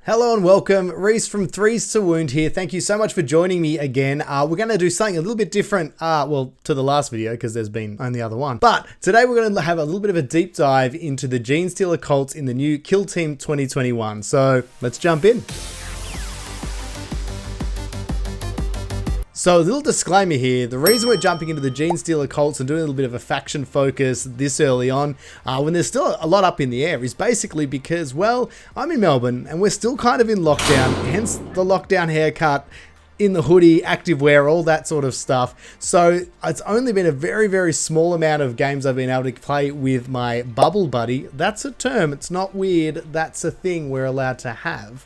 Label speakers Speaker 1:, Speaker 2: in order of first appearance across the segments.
Speaker 1: Hello and welcome, Reese from Threes to Wound here. Thank you so much for joining me again. We're going to do something a little bit different, well, to the last video because there's been only other one. But today we're going to have a little bit of a deep dive into the Genestealer Cult in the new Kill Team 2021. So let's jump in. So a little disclaimer here, the reason we're jumping into the Genestealer Cults and doing a little bit of a faction focus this early on, when there's still a lot up in the air, is basically because, well, I'm in Melbourne and we're still kind of in lockdown, hence the lockdown haircut, in the hoodie, active wear, all that sort of stuff. So it's only been a very, very small amount of games I've been able to play with my bubble buddy. That's a term. It's not weird. That's a thing we're allowed to have.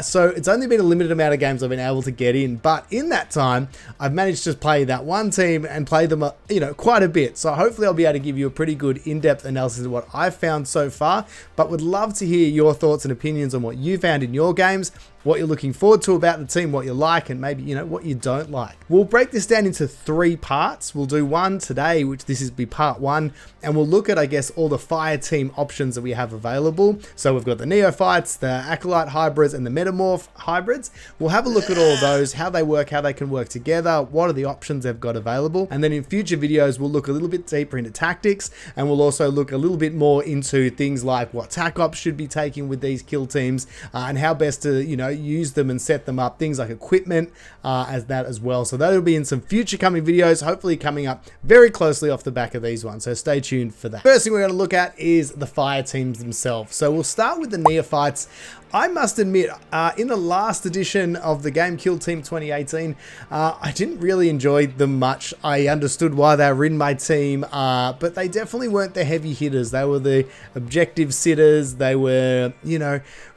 Speaker 1: So it's only been a limited amount of games I've been able to get in. But in that time, I've managed to play that one team and play them, quite a bit. So hopefully I'll be able to give you a pretty good in-depth analysis of what I've found so far. But would love to hear your thoughts and opinions on what you found in your games, what you're looking forward to about the team, what you like, and maybe, what you don't like. We'll break this down into 3 parts. We'll do one today, which this is be part 1, and we'll look at, I guess, all the fire team options that we have available. So we've got the Neophytes, the Acolyte hybrids, and the Metamorph hybrids. We'll have a look at all of those, how they work, how they can work together, what are the options they've got available. And then in future videos, we'll look a little bit deeper into tactics, and we'll also look a little bit more into things like what tac ops should be taking with these kill teams, and how best to, use them and set them up, things like equipment as that as well. So that'll be in some future coming videos, hopefully coming up very closely off the back of these ones, so stay tuned for that. First thing we're going to look at is the fire teams themselves. So we'll start with the Neophytes. I must admit, in the last edition of the game Kill Team 2018, I didn't really enjoy them much. I understood why they were in my team, but they definitely weren't the heavy hitters. They were the objective sitters. They were,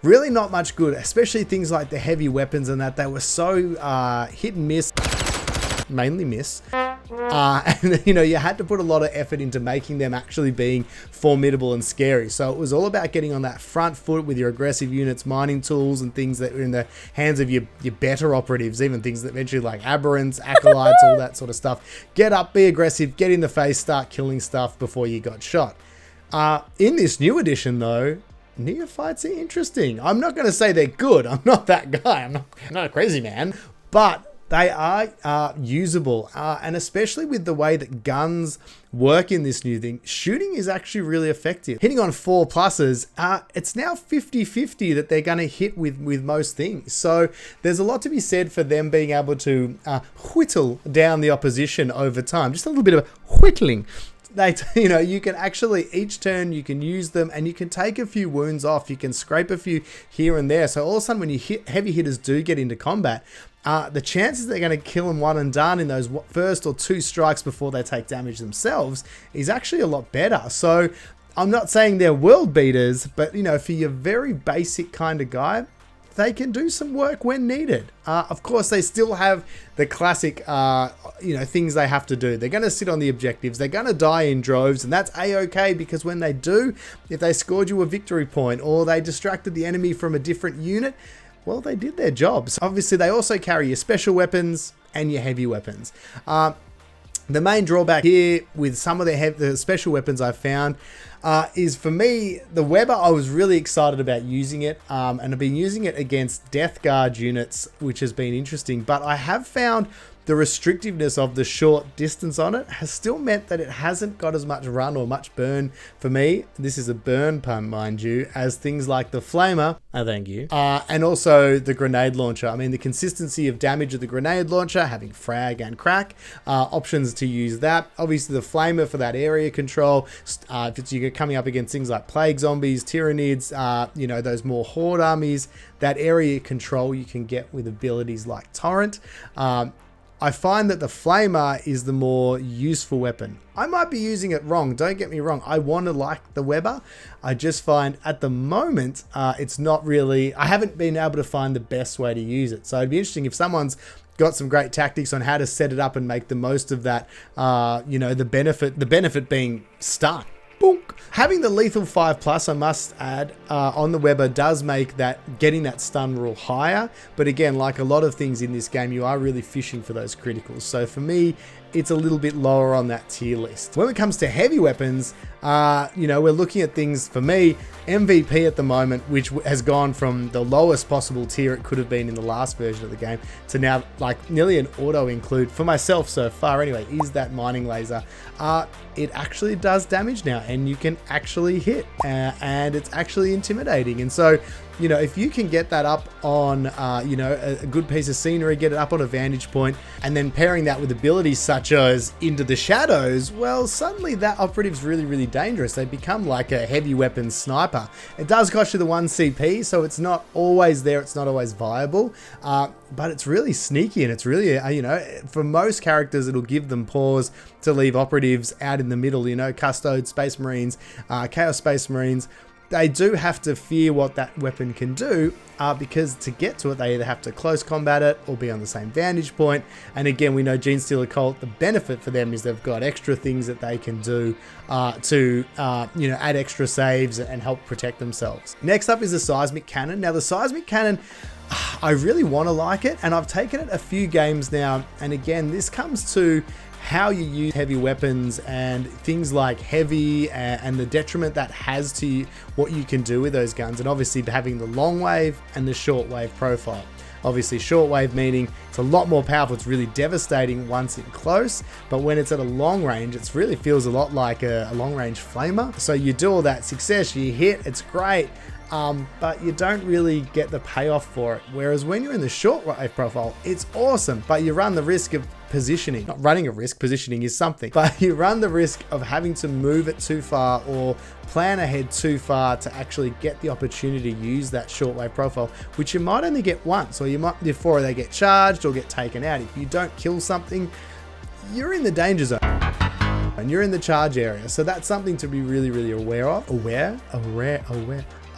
Speaker 1: really not much good, especially things like the heavy weapons and that. They were so hit and miss, mainly miss. And you had to put a lot of effort into making them actually being formidable and scary. So it was all about getting on that front foot with your aggressive units, mining tools, and things that were in the hands of your better operatives, even things that eventually like aberrants, acolytes, all that sort of stuff. Get up, be aggressive, get in the face, start killing stuff before you got shot. In this new edition though, Neophytes are interesting. I'm not going to say they're good. I'm not that guy. I'm not a crazy man, but they are usable, and especially with the way that guns work in this new thing, shooting is actually really effective. Hitting on 4 pluses, it's now 50-50 that they're going to hit with most things. So there's a lot to be said for them being able to whittle down the opposition over time. Just a little bit of whittling. You can actually, each turn you can use them and you can take a few wounds off. You can scrape a few here and there. So all of a sudden when heavy hitters do get into combat, the chances they're going to kill them one and done in those first or 2 strikes before they take damage themselves is actually a lot better. So I'm not saying they're world beaters, but for your very basic kind of guy, they can do some work when needed. Of course, they still have the classic, things they have to do. They're going to sit on the objectives. They're going to die in droves, and that's a-okay, because when they do, if they scored you a victory point or they distracted the enemy from a different unit, well, they did their jobs. Obviously, they also carry your special weapons and your heavy weapons. The main drawback here with some of the special weapons I've found is, for me, the Weber. I was really excited about using it, and I've been using it against Death Guard units, which has been interesting. But I have found the restrictiveness of the short distance on it has still meant that it hasn't got as much run or much burn for me. This is a burn pun, mind you, as things like the Flamer, thank you, and also the grenade launcher. I mean, the consistency of damage of the grenade launcher, having frag and crack, options to use that. Obviously the Flamer for that area control, if you're coming up against things like plague zombies, tyranids, those more horde armies, that area control you can get with abilities like Torrent. I find that the Flamer is the more useful weapon. I might be using it wrong, don't get me wrong. I want to like the Weber. I just find at the moment, it's not really, I haven't been able to find the best way to use it. So it'd be interesting if someone's got some great tactics on how to set it up and make the most of that, the benefit being stun. Boonk. Having the lethal 5+, I must add, on the Weber does make that getting that stun rule higher. But again, like a lot of things in this game, you are really fishing for those criticals. So for me, it's a little bit lower on that tier list. When it comes to heavy weapons, you know, we're looking at things, for me, MVP at the moment, which has gone from the lowest possible tier it could have been in the last version of the game to now like nearly an auto include for myself so far anyway, is that mining laser. It actually does damage now, and you can actually hit, and it's actually intimidating. And so, you know, if you can get that up on, you know, a good piece of scenery, get it up on a vantage point, and then pairing that with abilities such as Into the Shadows, well, suddenly that operative's really, really dangerous. They become like a heavy weapons sniper. It does cost you the 1 CP, so it's not always there, it's not always viable, but it's really sneaky, and it's really, you know, for most characters, it'll give them pause to leave operatives out in the middle, you know, Custodes, Space Marines, Chaos Space Marines. They do have to fear what that weapon can do, because to get to it, they either have to close combat it or be on the same vantage point. And again, we know Genestealer Cult, the benefit for them is they've got extra things that they can do to you know, add extra saves and help protect themselves. Next up is the Seismic Cannon. Now, the Seismic Cannon, I really want to like it, and I've taken it a few games now. And again, this comes to how you use heavy weapons and things like heavy and the detriment that has to what you can do with those guns, and obviously having the long wave and the short wave profile. Obviously short wave meaning it's a lot more powerful, it's really devastating once in close, but when it's at a long range, it really feels a lot like a long range flamer. So you do all that success, you hit, it's great, but you don't really get the payoff for it. Whereas when you're in the short wave profile, it's awesome, but you run the risk of positioning. Not running a risk, positioning is something, but you run the risk of having to move it too far or plan ahead too far to actually get the opportunity to use that shortwave profile, which you might only get once, or you might, before they get charged or get taken out. If you don't kill something, you're in the danger zone and you're in the charge area. So that's something to be really, really aware of.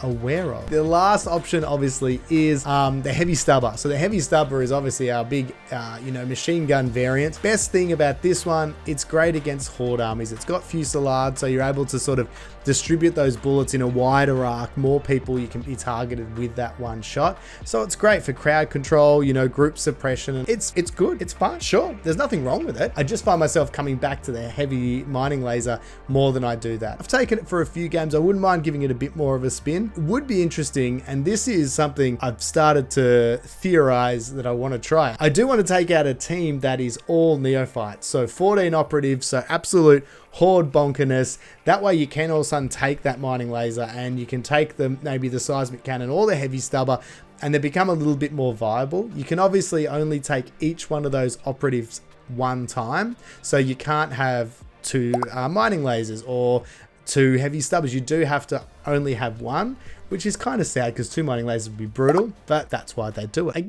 Speaker 1: Aware of. The last option obviously is the heavy stubber. So the heavy stubber is obviously our big you know, machine gun variant. Best thing about this one, it's great against horde armies. It's got fusillade, so you're able to sort of distribute those bullets in a wider arc. More people you can be targeted with that one shot. So it's great for crowd control, you know, group suppression. And it's good, it's fun, sure, there's nothing wrong with it. I just find myself coming back to the heavy mining laser more than I do that. I've taken it for a few games. I wouldn't mind giving it a bit more of a spin. Would be interesting, and this is something I've started to theorize that I want to try. I do want to take out a team that is all Neophytes, so 14 operatives, so absolute horde bonkerness. That way you can all of a sudden take that mining laser and you can take them, maybe the seismic cannon or the heavy stubber, and they become a little bit more viable. You can obviously only take each one of those operatives one time, so you can't have 2 mining lasers or 2 heavy stubbers. You do have to only have one, which is kind of sad because 2 mining lasers would be brutal, but that's why they do it. I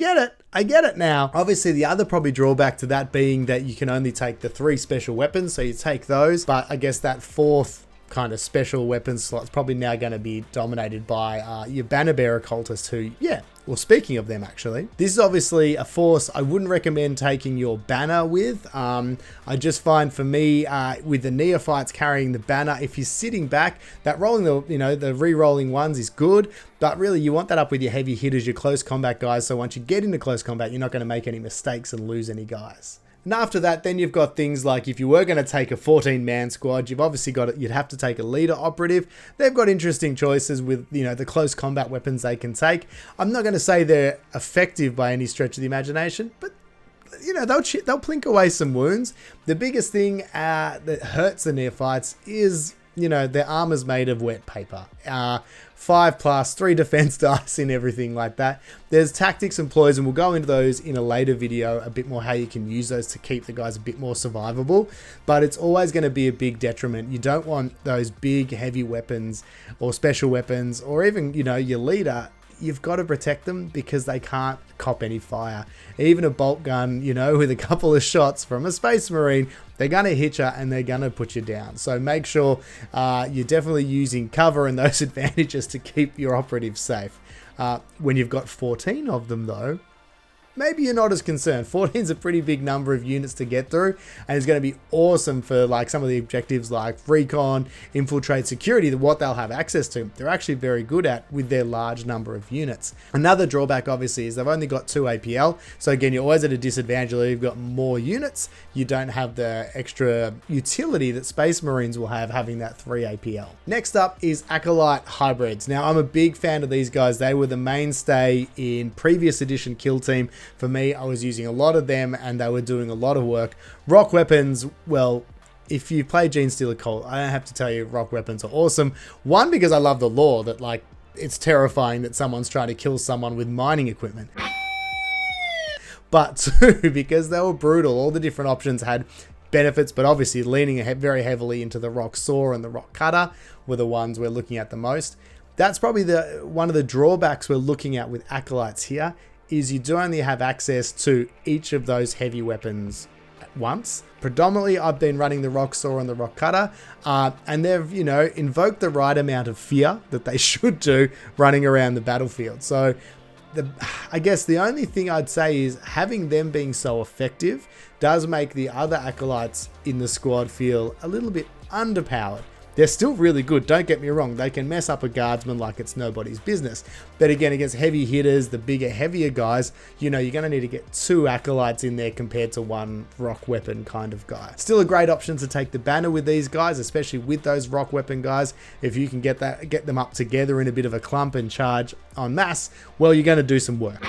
Speaker 1: get it now. Obviously, the other probably drawback to that being that you can only take the 3 special weapons, so you take those, but I guess that 4th kind of special weapon slot's probably now going to be dominated by your banner bearer cultists who, yeah, well, speaking of them, actually, this is obviously a force I wouldn't recommend taking your banner with. I just find for me, with the Neophytes carrying the banner, if you're sitting back, that rolling the, you know, the re-rolling ones is good, but really you want that up with your heavy hitters, your close combat guys, so once you get into close combat, you're not going to make any mistakes and lose any guys. And after that, then you've got things like if you were going to take a 14-man squad, you've obviously got it. You'd have to take a leader operative. They've got interesting choices with, you know, the close combat weapons they can take. I'm not going to say they're effective by any stretch of the imagination, but you know, they'll plink away some wounds. The biggest thing that hurts the Neophytes is, you know, their armor's made of wet paper. 5+, 3 defense dice and everything like that. There's tactics and ploys, and we'll go into those in a later video, a bit more how you can use those to keep the guys a bit more survivable, but it's always going to be a big detriment. You don't want those big heavy weapons or special weapons, or even, you know, your leader. You've got to protect them because they can't cop any fire. Even a bolt gun, you know, with a couple of shots from a Space Marine, they're going to hit you and they're going to put you down. So make sure you're definitely using cover and those advantages to keep your operatives safe. When you've got 14 of them though, maybe you're not as concerned. 14 is a pretty big number of units to get through, and it's going to be awesome for like some of the objectives like recon, infiltrate, security, what they'll have access to. They're actually very good at with their large number of units. Another drawback obviously is they've only got 2 APL, so again you're always at a disadvantage. You've got more units, you don't have the extra utility that Space Marines will have having that 3 APL. Next up is Acolyte hybrids. Now I'm a big fan of these guys. They were the mainstay in previous edition Kill Team. For me, I was using a lot of them and they were doing a lot of work. Rock weapons, well, if you play Genestealer Cult, I don't have to tell you rock weapons are awesome. One, because I love the lore that like it's terrifying that someone's trying to kill someone with mining equipment. But 2, because they were brutal. All the different options had benefits, but obviously leaning very heavily into the rock saw and the rock cutter were the ones we're looking at the most. That's probably one of the drawbacks we're looking at with Acolytes here, is you do only have access to each of those heavy weapons at once. Predominantly, I've been running the rock saw and the rock cutter, and they've, you know, invoked the right amount of fear that they should do running around the battlefield. So I guess the only thing I'd say is having them being so effective does make the other Acolytes in the squad feel a little bit underpowered. They're still really good, don't get me wrong. They can mess up a guardsman like it's nobody's business. But again, against heavy hitters, the bigger, heavier guys, you know, you're going to need to get 2 Acolytes in there compared to 1 rock weapon kind of guy. Still a great option to take the banner with these guys, especially with those rock weapon guys. If you can get them up together in a bit of a clump and charge en masse, well, you're going to do some work.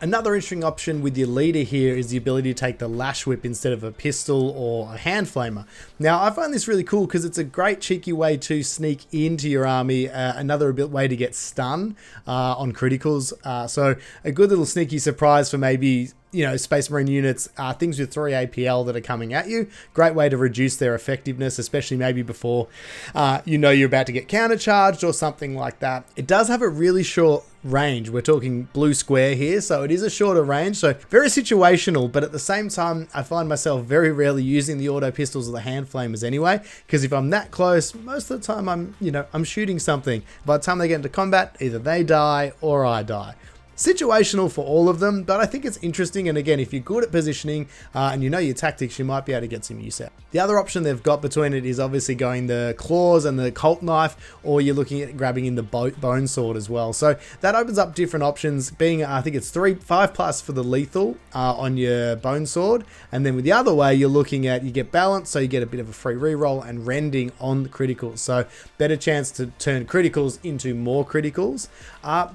Speaker 1: Another interesting option with your leader here is the ability to take the lash whip instead of a pistol or a hand flamer. Now, I find this really cool because it's a great cheeky way to sneak into your army, another way to get stun on criticals. So a good little sneaky surprise for maybe, you know, Space Marine units, things with 3 APL that are coming at you. Great way to reduce their effectiveness, especially maybe before you know you're about to get countercharged or something like that. It does have a really short range. We're talking blue square here, so it is a shorter range, so very situational, but at the same time I find myself very rarely using the auto pistols or the hand flamers anyway, because if I'm that close, most of the time I'm shooting something. By the time they get into combat, either they die or I die. Situational for all of them, but I think it's interesting, and again, if you're good at positioning and you know your tactics, you might be able to get some use out. The other option they've got between it is obviously going the claws and the cult knife, or you're looking at grabbing in the bone sword as well. So that opens up different options, being I think it's 5+ for the lethal on your bone sword, and then with the other way you're looking at, you get balance, so you get a bit of a free reroll and rending on the criticals, so better chance to turn criticals into more criticals.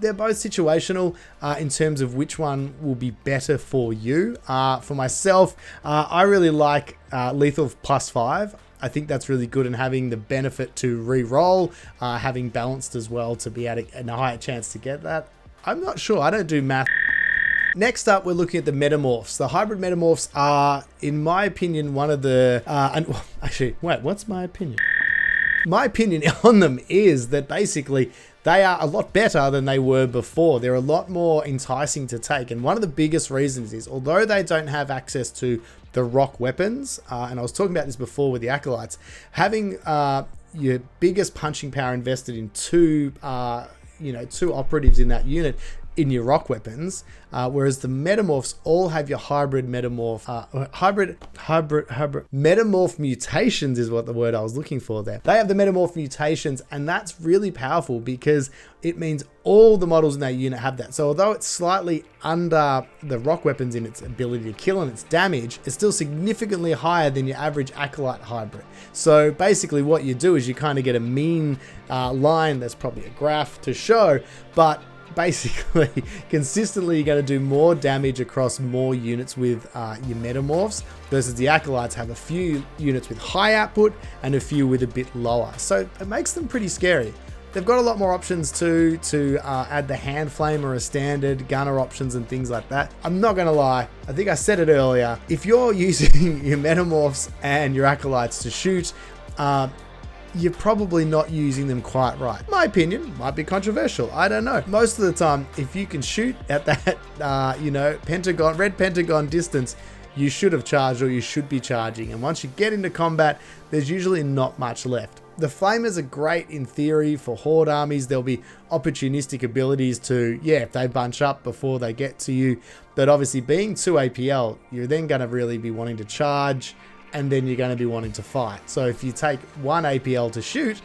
Speaker 1: They're both situational in terms of which one will be better for you. For myself, I really like lethal +5. I think that's really good, and having the benefit to re-roll, having balanced as well to be at a higher chance to get that. I'm not sure, I don't do math. Next up, we're looking at the metamorphs. The hybrid metamorphs are, in my opinion, one of the... actually, wait, what's my opinion? My opinion on them is that basically they are a lot better than they were before. They're a lot more enticing to take. And one of the biggest reasons is, although they don't have access to the rock weapons, and I was talking about this before with the Acolytes, having your biggest punching power invested in 2 operatives in that unit in your rock weapons, whereas the metamorphs all have your hybrid metamorph, metamorph mutations is what the word I was looking for there. They have the metamorph mutations, and that's really powerful because it means all the models in that unit have that. So although it's slightly under the rock weapons in its ability to kill and its damage, it's still significantly higher than your average Acolyte hybrid. So basically what you do is you kind of get a mean line, that's probably a graph to show, but basically consistently you're going to do more damage across more units with your metamorphs, versus the Acolytes have a few units with high output and a few with a bit lower. So it makes them pretty scary. They've got a lot more options too, to add the hand flamer as standard, gunner options and things like that. I'm not going to lie, I think I said it earlier, if you're using your metamorphs and your Acolytes to shoot, you're probably not using them quite right. My opinion might be controversial, I don't know. Most of the time, if you can shoot at that, red pentagon distance, you should have charged, or you should be charging. And once you get into combat, there's usually not much left. the flamers are great in theory for horde armies. There'll be opportunistic abilities to, yeah, if they bunch up before they get to you. But obviously being 2 APL, you're then going to really be wanting to charge, and then you're going to be wanting to fight. So if you take 1 APL to shoot,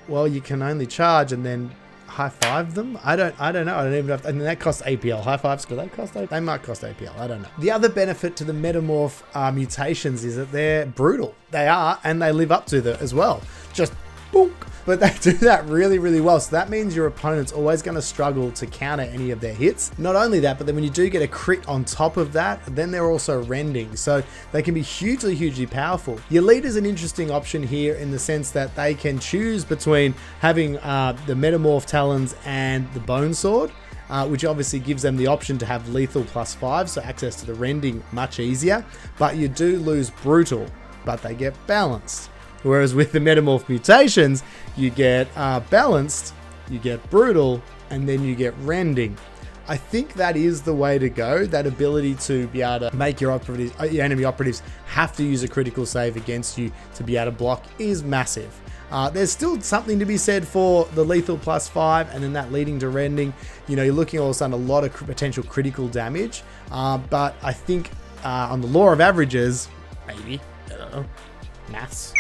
Speaker 1: well, you can only charge and then high five them. I don't know. I don't even know if, and that costs APL. High fives, do they cost APL? They might cost APL. I don't know. The other benefit to the metamorph mutations is that they're brutal. They are, and they live up to that as well. Just boom. But they do that really, really well. So that means your opponent's always going to struggle to counter any of their hits. Not only that, but then when you do get a crit on top of that, then they're also rending. So they can be hugely, hugely powerful. Your leader's an interesting option here in the sense that they can choose between having the Metamorph Talons and the Bone Sword, which obviously gives them the option to have lethal +5, so access to the rending much easier. But you do lose brutal, but they get balanced. Whereas with the Metamorph mutations, you get balanced, you get brutal, and then you get rending. I think that is the way to go. That ability to be able to make your enemy operatives have to use a critical save against you to be able to block is massive. There's still something to be said for the lethal +5 and then that leading to rending. You know, you're looking all of a sudden a lot of potential critical damage. But I think on the law of averages, maybe, I don't know, maths,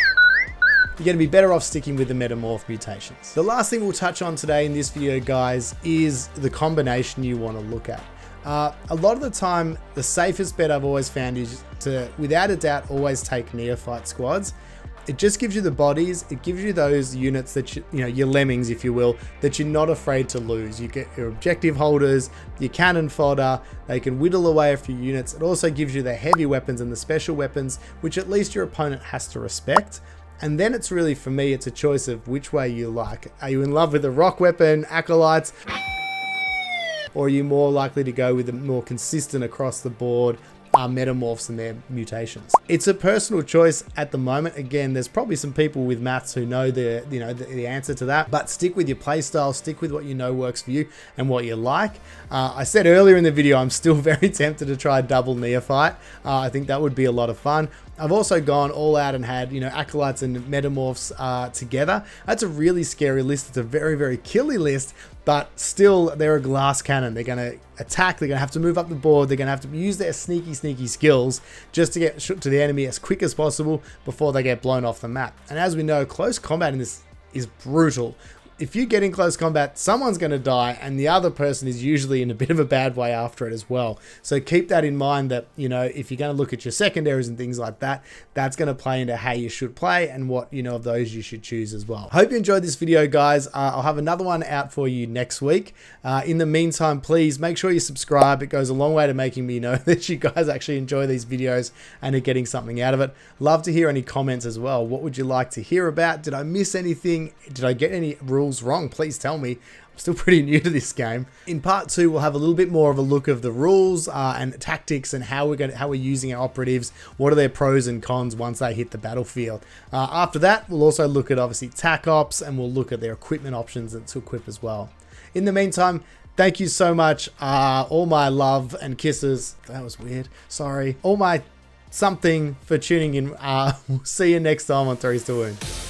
Speaker 1: you're going to be better off sticking with the Metamorph mutations. The last thing we'll touch on today in this video, guys, is the combination you want to look at. A lot of the time, the safest bet I've always found is to, without a doubt, always take Neophyte squads. It just gives you the bodies, it gives you those units that, you know, your lemmings, if you will, that you're not afraid to lose. You get your objective holders, your cannon fodder, they can whittle away a few units. It also gives you the heavy weapons and the special weapons, which at least your opponent has to respect. And then it's really, for me, it's a choice of which way you like. Are you in love with the rock weapon, Acolytes? Or are you more likely to go with the more consistent across the board metamorphs and their mutations? It's a personal choice at the moment. Again, there's probably some people with maths who know the answer to that, but stick with your playstyle, stick with what you know works for you and what you like. I said earlier in the video, I'm still very tempted to try double Neophyte. I think that would be a lot of fun. I've also gone all out and had, Acolytes and Metamorphs together. That's a really scary list. It's a very, very killy list, but still, they're a glass cannon. They're going to attack. They're going to have to move up the board. They're going to have to use their sneaky, sneaky skills just to get to the enemy as quick as possible before they get blown off the map. And as we know, close combat in this is brutal. If you get in close combat, someone's going to die, and the other person is usually in a bit of a bad way after it as well. So keep that in mind that, if you're going to look at your secondaries and things like that, that's going to play into how you should play and what, of those you should choose as well. Hope you enjoyed this video, guys. I'll have another one out for you next week. In the meantime, please make sure you subscribe. It goes a long way to making me know that you guys actually enjoy these videos and are getting something out of it. Love to hear any comments as well. What would you like to hear about? Did I miss anything? Did I get any rules wrong? Please tell me. I'm still pretty new to this game. In part 2, we'll have a little bit more of a look of the rules and tactics and how we're using our operatives. What are their pros and cons once they hit the battlefield? After that, we'll also look at obviously tac ops, and we'll look at their equipment options to equip as well. In the meantime, thank you so much. All my love and kisses. That was weird. Sorry. All my something for tuning in. We'll see you next time on 3's to Wound.